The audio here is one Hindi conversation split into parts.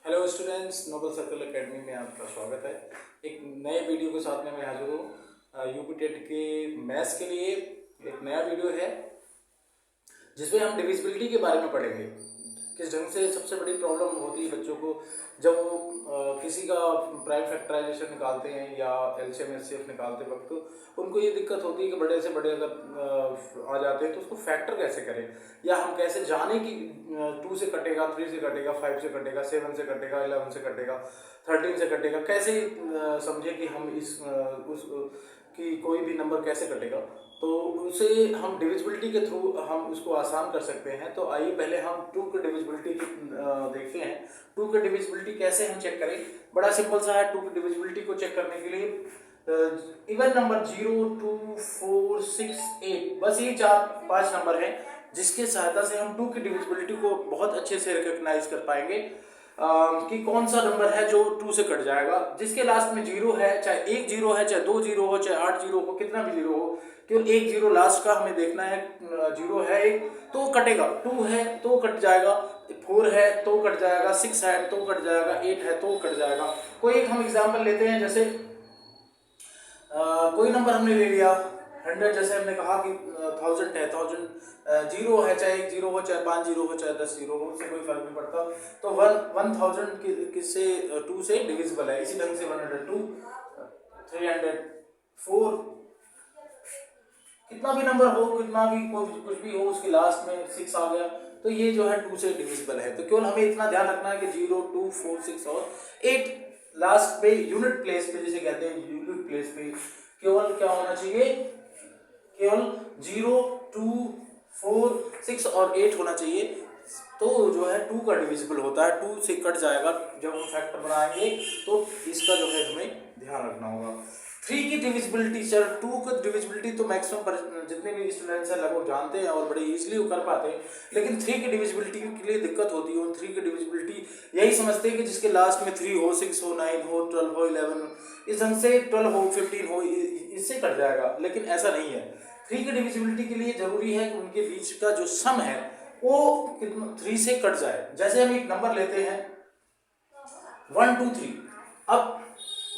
Hello students, Noble Circle Academy में आपका स्वागत है। एक नए वीडियो के साथ में मैं हाजिर हूँ। यूपी टेट के मैथ्स के लिए एक नया वीडियो है जिसमें हम डिविजिबिलिटी के बारे में पढ़ेंगे। किस ढंग से सबसे बड़ी प्रॉब्लम होती है बच्चों को जब वो किसी का प्राइम फैक्टराइजेशन निकालते हैं या एलसीएम एचसीएफ निकालते वक्त उनको ये दिक्कत होती है कि बड़े से बड़े अगर आ जाते हैं तो उसको फैक्टर कैसे करें, या हम कैसे जाने कि 2 से कटेगा, 3 से कटेगा, 5 से कटेगा, 7 से कटेगा, 11 से कटेगा, 13 से कटेगा, कैसे समझे कि हम इस उस कि कोई भी नंबर कैसे कटेगा। तो उसे हम डिविजिबिलिटी के थ्रू हम उसको आसान कर सकते हैं। तो आइए पहले हम 2 के डिविजिबिलिटी देखते हैं। 2 के डिविजिबिलिटी कैसे हम चेक करें। बड़ा सिंपल सा है। 2 की डिविजिबिलिटी को चेक करने के लिए इवन नंबर 0, 2, 4, 6, 8, बस ये 4-5 नंबर हैं जिसके सहायता से हम 2 की डिविजिबिलिटी को बहुत अच्छे से रिकॉग्नाइज कर पाएंगे कि कौन सा नंबर है जो 2 से कट जाएगा। जिसके लास्ट में 0 है, चाहे 1 0 है, चाहे 2 0 हो, चाहे 8 0 हो, कितना भी 0 हो, केवल 1 0 लास्ट का हमें देखना है। 0 है 1 तो कटेगा, 2 है तो कट जाएगा, 4 है तो कट जाएगा, 6 है तो कट जाएगा, 8 है तो कट जाएगा। कोई एक हम एग्जाम्पल लेते हैं, जैसे कोई नंबर हमने ले लिया 100, जैसे हमने कहा कि 1000 है, 1000 0 है, चाहे 1 0 हो, चाहे 5 0 हो, चाहे 10 0 हो, उससे कोई फर्क नहीं पड़ता। तो 1000 किससे 2 से डिविजिबल है। इसी ढंग से 102, 304, कितना भी नंबर हो, कितना भी कुछ भी हो, उसके लास्ट में 6 आ गया तो ये जो है 2 से डिविजिबल है। तो केवल हमें इतना ध्यान रखना है कि 0, 2, 4, 6 और 8 लास्ट पे यूनिट प्लेस पे, जिसे कहते हैं यूनिट प्लेस पे, केवल क्या होना चाहिए, केवल 0, 2, 4, 6 और 8 होना चाहिए। तो जो है 2 का डिविजिबल होता है। 2 से कट जाएगा जब हम फैक्टर बनाएंगे, तो इसका जो है हमें ध्यान रखना होगा। 3 की डिविजिबिलिटी, सर 2 की डिविजिबिलिटी तो मैक्सिमम जितने भी स्टूडेंट्स हैं लगभग जानते हैं और बड़े इजीली कर पाते हैं, लेकिन 3 की डिविजिबिलिटी के लिए दिक्कत होती है। और 3 की डिविजिबिलिटी यही समझते हैं कि जिसके लास्ट में 3 हो, 6 हो, 9 हो, 12 हो, 11, इस ढंग से 12 हो, 15 हो, इससे कट जाएगा, लेकिन ऐसा नहीं है। 3 की डिविजिबिलिटी के लिए जरूरी है कि उनके बीच का जो सम है वो 3 से कट जाए। जैसे हम एक नंबर लेते हैं 1 2 3। अब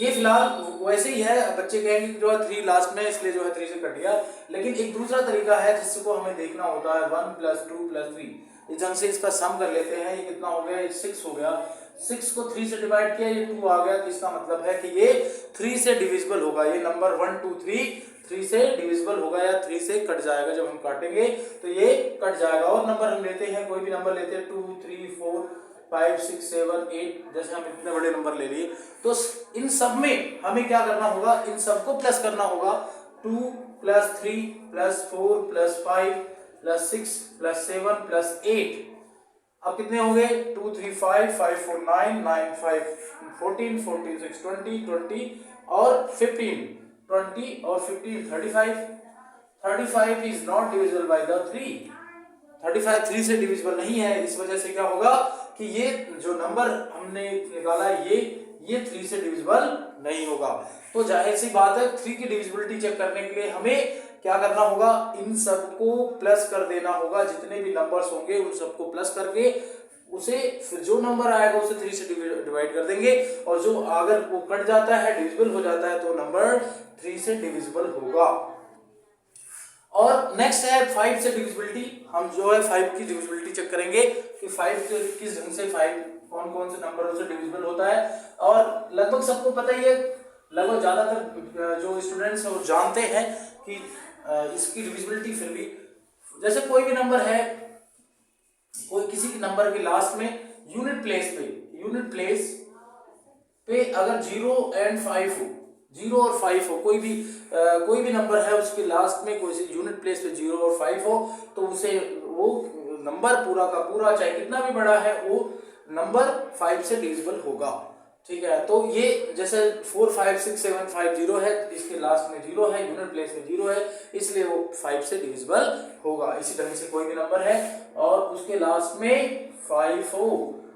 ये फिलहाल वैसे ही है, बच्चे कहेंगे कि जो है 3 लास्ट में, इसलिए जो है 3 से कट गया। लेकिन एक दूसरा तरीका है जिसको हमें देखना होता है 1 + 2 + 3। इस ढंग से इसका सम कर लेते हैं। ये कितना हो गया, 6 हो गया। 6 को 3 से डिवाइड किया, ये 2 आ गया। तो इसका मतलब है कि ये 3 से डिविजिबल होगा। ये नंबर 1 2 3 से डिविजिबल होगा या 3 से कट जाएगा। जब हम काटेंगे तो ये कट जाएगा। और नंबर हम लेते हैं, कोई भी नंबर लेते हैं 2 3 4 5 6 7 8, जैसे हम इतने बड़े नंबर ले लिए, तो इन सब में हमें क्या करना होगा, इन सबको प्लस करना होगा। 2 + 3 + 4 + 5 + 6 + 7 + 8। अब कितने हो गए, 2 3 5 5 4 9 9 5 14 14 6 20 20 और 15 20 और 15 35। 35 is not divisible by the 3। 35 3 से डिविजिबल नहीं है। इस वजह से क्या होगा कि ये जो नंबर हमने निकाला ये 3 से डिविजिबल नहीं होगा। तो जाहिर सी बात है 3 की डिविजिबिलिटी चेक करने के लिए हमें क्या करना होगा, इन सबको प्लस कर देना होगा। जितने भी नंबर्स होंगे उन सबको प्लस करके उसे फिर जो नंबर आएगा उसे 3 से डिवाइड कर देंगे। और जो अगर वो कट जाता है, डिविजिबल हो जाता है, तो नंबर 3 से डिविजिबल होगा। और नेक्स्ट है 5 से डिविजिबिलिटी। हम जो है 5 की डिविजिबिलिटी चेक करेंगे कि 5 किस ढंग से 5 कौन कौन से नंबरों से डिविजिबल होता है। और लगभग सबको पता ही है, लगभग ज्यादातर जो स्टूडेंट्स हैं वो जानते हैं कि इसकी डिविजिबिलिटी। फिर भी जैसे कोई भी नंबर है, कोई किसी के नंबर के लास्ट में यूनिट प्लेस पे अगर 0 और 5 हो, 0 और 5 हो, कोई भी नंबर है उसके लास्ट में कोई यूनिट प्लेस पे 0 और 5 हो, तो उसे वो नंबर पूरा का पूरा, चाहे कितना भी बड़ा है, वो नंबर 5 से डिविजिबल होगा। ठीक है, तो ये जैसे 4 5 6 7 5 0 है, इसके लास्ट में 0 है, यूनिट प्लेस में 0 है, इसलिए वो 5 से डिविजिबल होगा। इसी ढंग से कोई भी नंबर है और उसके लास्ट में 5 हो,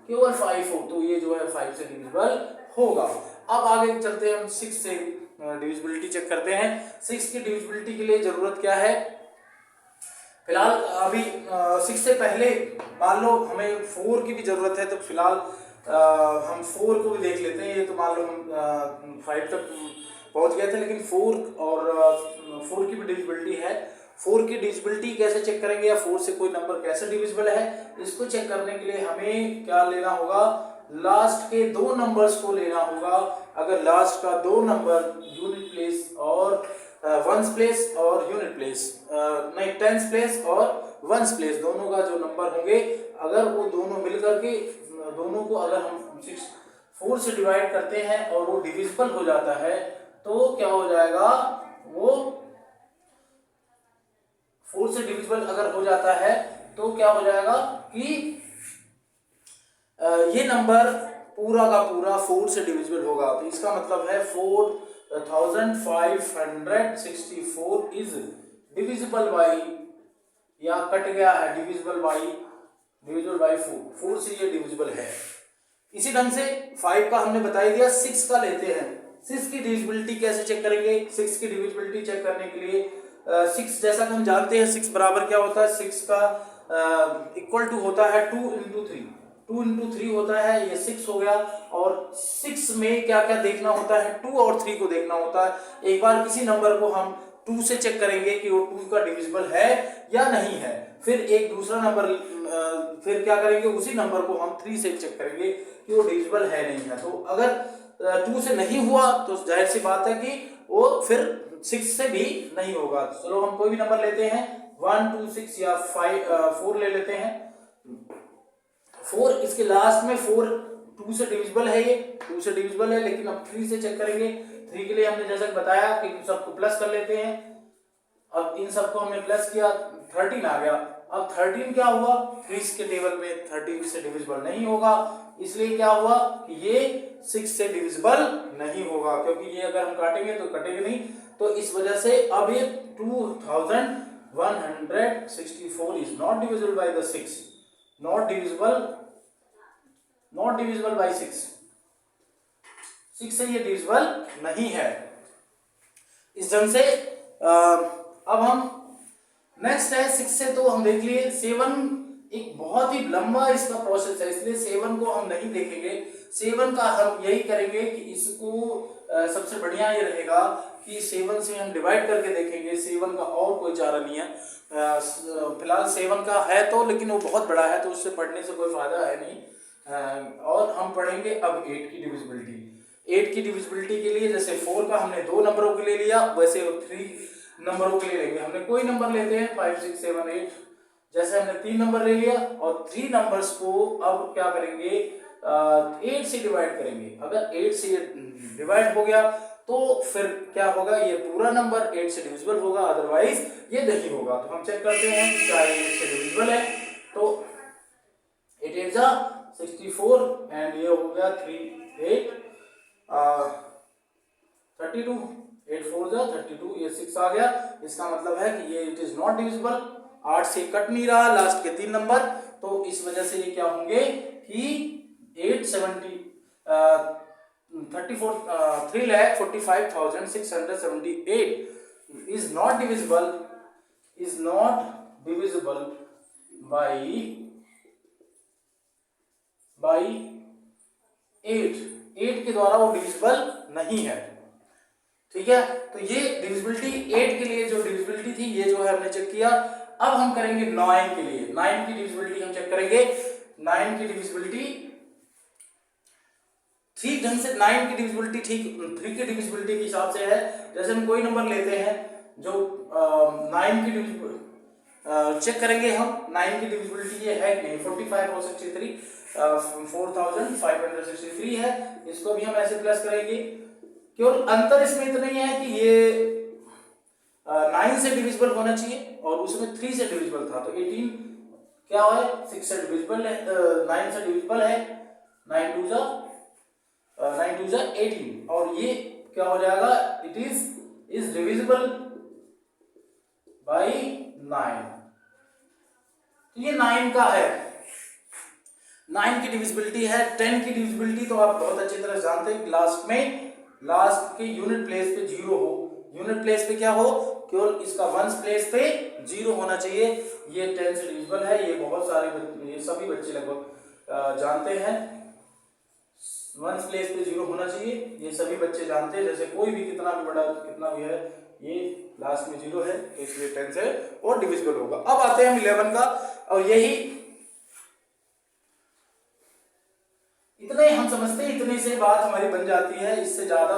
केवल 5 हो, तो ये जो है 5 से डिविजिबल होगा। अब आगे चलते हैं, हम 6 से डिविजिबिलिटी चेक करते हैं। 6 की डिविजिबिलिटी के लिए जरूरत क्या है, फिलहाल अभी 6 से पहले मान लो हमें 4 की भी जरूरत है, तो फिलहाल हम 4 को भी देख लेते हैं। ये तो मान लो हम 5 तक पहुंच गए थे, लेकिन 4 और 4 की भी डिविजिबिलिटी है। 4 की डिविजिबिलिटी कैसे चेक करेंगे, या 4 से कोई नंबर कैसे डिविजिबल है, इसको चेक करने के लिए हमें क्या लेना होगा, लास्ट के 2 नंबर्स को लेना होगा। अगर लास्ट का 2 नंबर यूनिट प्लेस और वंस प्लेस और यूनिट प्लेस नहीं टेंस प्लेस और वंस प्लेस दोनों का जो नंबर होंगे, अगर वो दोनों मिलकर के दोनों को अगर हम 4 से डिवाइड करते हैं और वो डिविजिबल हो जाता है, तो क्या हो जाएगा, वो 4 से डिविजिबल अगर हो जाता है तो क्या हो जाएगा कि ये नंबर पूरा का पूरा 4 से डिविजिबल होगा। तो इसका मतलब है 4564 इज डिविजिबल बाई, या कट गया है, डिविजिबल बाई 4 से ये डिविजिबल है। इसी ढंग से 5 का हमने बता दिया, 6 का लेते हैं। 6 की डिविजिबिलिटी कैसे चेक करेंगे, 6 की डिविजिबिलिटी चेक करने के लिए 6 जैसा कि हम जानते हैं 6 बराबर क्या होता है, 6 का इक्वल टू होता है 2 इंटू 3, 2 इंटू 3 होता है, ये 6 हो गया। और 6 में क्या क्या देखना होता है, 2 और 3 को देखना होता है। एक बार किसी नंबर को हम 2 से चेक करेंगे कि वो 2 का डिविजिबल है या नहीं है, फिर एक दूसरा नंबर फिर क्या करेंगे, उसी नंबर को हम 3 से चेक करेंगे कि वो डिविजिबल है नहीं है। तो अगर 2 से नहीं हुआ तो जाहिर सी बात है कि वो फिर 6 से भी नहीं होगा। चलो हम कोई भी नंबर लेते हैं, 1 2 6 या 4 ले लेते हैं। 4 इसके लास्ट में 4 2 से डिविजिबल है, ये 2 से डिविजिबल है, लेकिन अब 3 से चेक करेंगे। 3 के लिए हमने जैसा बताया कि इन सबको प्लस कर लेते हैं। अब इन सबको हमने प्लस किया, 13 आ गया। अब 13 क्या हुआ, 3 के टेबल में 13 से डिविजिबल नहीं होगा, इसलिए क्या हुआ कि ये 6 से डिविजिबल नहीं होगा, क्योंकि ये अगर हम काटेंगे तो कटेंगे नहीं। तो इस वजह से अब ये 2164 is not divisible by the 6, not divisible by 6 से ये डिविजिबल नहीं है। इस ढंग से अब हम नेक्स्ट है 6 से, तो हम देख लिए 7 एक बहुत ही लंबा इसका प्रोसेस है, इसलिए 7 को हम नहीं देखेंगे। 7 का हम यही करेंगे कि इसको सबसे बढ़िया ये रहेगा कि 7 से हम डिवाइड करके देखेंगे। 7 का और कोई चारा नहीं है, फिलहाल 7 का है तो, लेकिन वो बहुत बड़ा है तो उससे पढ़ने से कोई फायदा है नहीं। और हम पढ़ेंगे अब 8 की डिविजिबिलिटी। 8 की डिविजिबिलिटी के लिए जैसे 4 का हमने 2 नंबरों के लिए लिया, वैसे 3 नंबरों के लिए लेंगे। हमने कोई नंबर लेते हैं 5 6 7 8, जैसे हमने 3 नंबर ले लिया और 3 नंबर्स को अब क्या करेंगे, 8 से डिवाइड करेंगे। अगर 8 से डिवाइड हो गया तो फिर क्या होगा, ये पूरा नंबर 8 से डिविजिबल होगा, अदरवाइज ये नहीं होगा। तो हम चेक करते हैं कि क्या 8 से डिविजिबल है। तो 8 8 जा 64 एंड ये हो गया 3 8 32, 8 4 जा 32, ये 6 आ गया। इसका मतलब है कि ये इट इज नॉट डिविजिबल, 8 से कट नहीं रहा लास्ट के 3 नंबर, तो इस वजह से ये क्या होंगे कि 3,45,678 is not divisible by 8 के द्वारा वो डिविजिबल नहीं है। ठीक है, तो ये डिविजिबिलिटी 8 के लिए जो डिविजिबिलिटी थी, ये जो है हमने चेक किया। अब हम करेंगे 9 के लिए। 9 की डिविजिबिलिटी हम चेक करेंगे। 9 की डिविजिबिलिटी ठीक ढंग से 9 की डिविजिबिलिटी ठीक 3 की डिविजिबिलिटी के हिसाब से है। जैसे हम कोई नंबर लेते हैं जो 9 की डिविजिबिलिटी चेक करेंगे हम 9 की डिविजिबिलिटी ये है कि नहीं, 45 और 63 4563 है। इसको भी हम ऐसे प्लस करेंगे। केवल अंतर इसमें इतना ही है कि ये 9 से डिविजिबल होना चाहिए और उसमें 3 से डिविजिबल था, तो 18 क्या है 6 से डिविजिबल है, 9 से डिविजिबल है। 9 2 जा 18 और ये क्या हो जाएगा, इट इज डिविजिबल बाई 9। तो ये 9 का है, 9 की डिविजिबिलिटी है। 10 की डिविजिबिलिटी तो आप बहुत अच्छी तरह जानते हैं, लास्ट के यूनिट प्लेस पे 0 हो। यूनिट प्लेस पे क्या हो, केवल इसका वंस प्लेस पे 0 होना चाहिए। ये 10 से डिविजिबल है, ये बहुत सारे ये सभी बच्चे लगभग जानते हैं। वंस प्लेस पे 0 होना चाहिए, ये सभी बच्चे जानते हैं। जैसे कोई भी कितना भी बड़ा कितना भी है, ये लास्ट में 0 है तो इसलिए 10 से और डिविजिबल होगा। अब आते हैं हम 11 का, और यही इतने हम समझते हैं, इतने से बात हमारी बन जाती है, इससे ज्यादा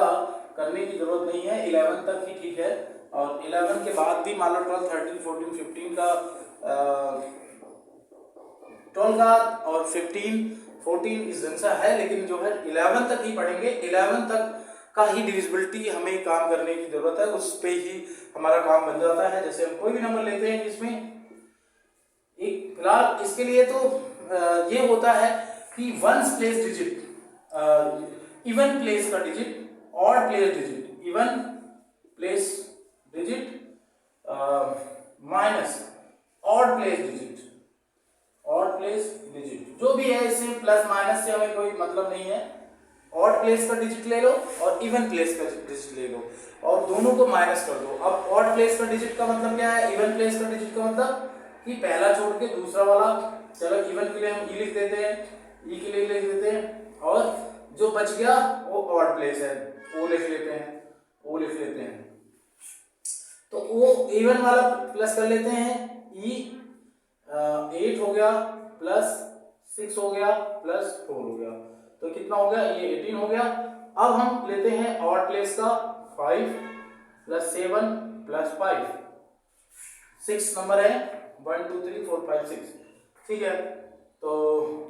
करने की जरूरत नहीं है। 11 तक ही ठीक है, और 11 के बाद भी मान लो 12, 13, 14, 15 का 12 का और 15, 14 इस ढंग से है, लेकिन जो है 11 तक ही पढ़ेंगे। 11 तक का ही डिविजिबिलिटी हमें काम करने की जरूरत है, उस पे ही हमारा काम बन जाता है। जैसे हम कोई भी नंबर लेते हैं जिसमें एक फिलहाल इसके लिए तो ये होता है कि ones place digit, even place का digit, odd place digit, even place digit minus odd place digit, odd place digit जो भी है, इससे प्लस माइनस से हमें कोई मतलब नहीं है। ऑड प्लेस का डिजिट ले लो और इवन प्लेस का डिजिट ले लो और दोनों को माइनस कर दो। अब ऑड प्लेस का डिजिट का मतलब क्या है, इवन प्लेस का डिजिट का मतलब कि पहला छोड़ के दूसरा वाला, चलो इवन के लिए हम ई लिख देते हैं, ई के लिए लिख देते हैं, और जो बच गया वो ऑड प्लेस है, ओ लिख लेते हैं, ओ लिख लेते हैं। तो ओ इवन वाला प्लस कर लेते हैं, ई 8 हो गया प्लस 6 हो गया प्लस 4 हो गया, तो कितना हो गया, ये 18 हो गया। अब हम लेते हैं ऑड प्लेस का 5 प्लस 7 प्लस 5, 6 नंबर है, 1 2 3 4 5 6, ठीक है। तो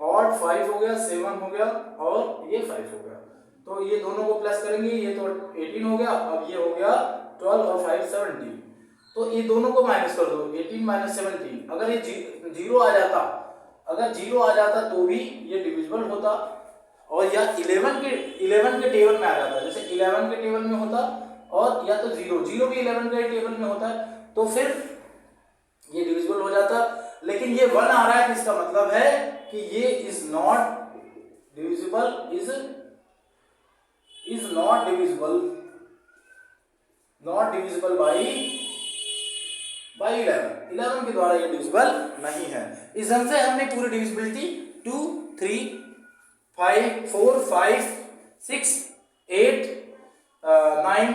ऑड 5 हो गया, 7 हो गया और ये 5 हो गया, तो ये दोनों को प्लस करेंगे, ये तो 18 हो गया, अब ये हो गया 12 और 5 17, तो ये दोनों को माइनस कर दो, 18 माइनस 17। अगर ये 0 आ जाता, अगर 0 आ जाता तो भी ये डिविजिबल होता, और या 11 के टेबल में आ जाता, जैसे 11 के टेबल में होता, और या तो 0 भी 11 के टेबल में होता है, तो फिर ये डिविजिबल हो जाता। लेकिन ये 1 आ रहा है, तो इसका मतलब है कि ये is not divisible, is not divisible by 11 के द्वारा ये डिविजिबल नहीं है। इस ढंग से हमने पूरी डिविजिबिलिटी 2 3 5 4 5 6 8 9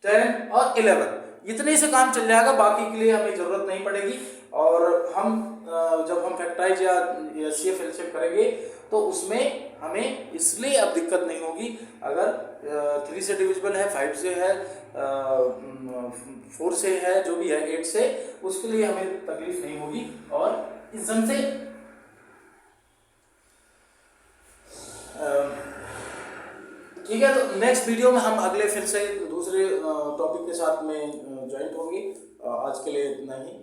10 और 11 इतने से काम चल जाएगा, बाकी के लिए हमें जरूरत नहीं पड़ेगी। और हम जब हम फैक्टराइज या एचसीएफ एलसीएम करेंगे तो उसमें हमें इसलिए अब दिक्कत नहीं होगी। अगर 3 से डिविजिबल है, 5 से है, 4 से है, जो भी है 8 से, उसके लिए हमें तकलीफ नहीं होगी। और इस ढंग से ठीक है। तो नेक्स्ट वीडियो में हम अगले फिर से दूसरे टॉपिक के साथ में ज्वाइन होंगे। आज के लिए इतना ही।